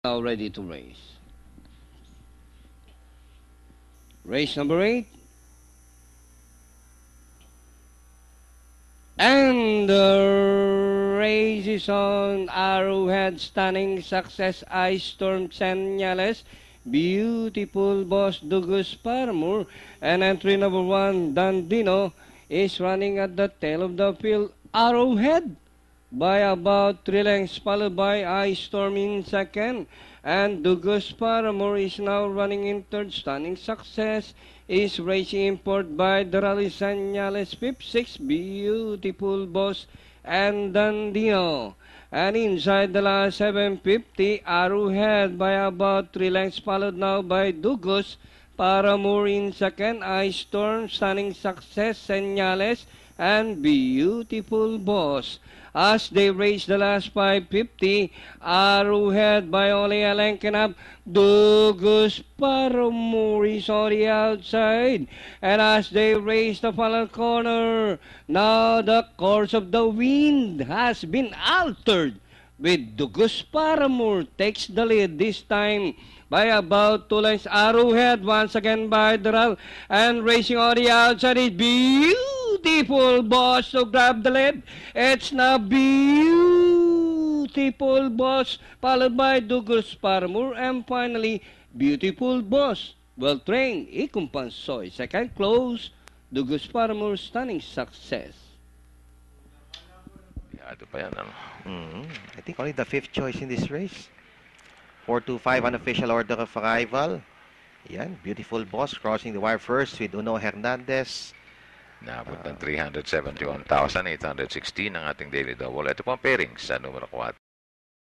Now ready to race. Race number 8. And the race is on. Arrowhead, Stunning Success, Ice Storm, Señales, Beautiful Boss, Dugus Paramore, and entry number 1, Dandino, is running at the tail of the field. Arrowhead by about 3 lengths, followed by Ice Storm in second. And Dugus Paramore is now running in third. Stunning Success is racing in fourth by the Rally Señales, fifth, sixth, Beautiful Boss, and Dandino. And inside the last 750, Arrowhead by about 3 lengths, followed now by Dugus Paramore in second, Ice Storm, Stunning Success, Señales, and Beautiful Boss. As they race the last 550, Arrowhead by only a length and up. Dugus Paramore is on the outside. And as they race the final corner, now the course of the wind has been altered, with Dugus Paramore takes the lead this time by about 2 lengths. Arrowhead once again by the round, and racing on the outside is Beautiful Boss to grab the lead. It's now Beautiful Boss, followed by Dugus Paramore, and finally Beautiful Boss. Well trained, Icumpansoy. Second close, Dugus Paramore, Stunning Success. Ito pa yan, ano? I think only the 5th choice in this race. 4-2-5 unofficial order of arrival. Yan, Beautiful Boss crossing the wire first with Uno Hernandez. Naabot ng 371,816 ang ating daily double. Ito po ang pairing sa numero 4.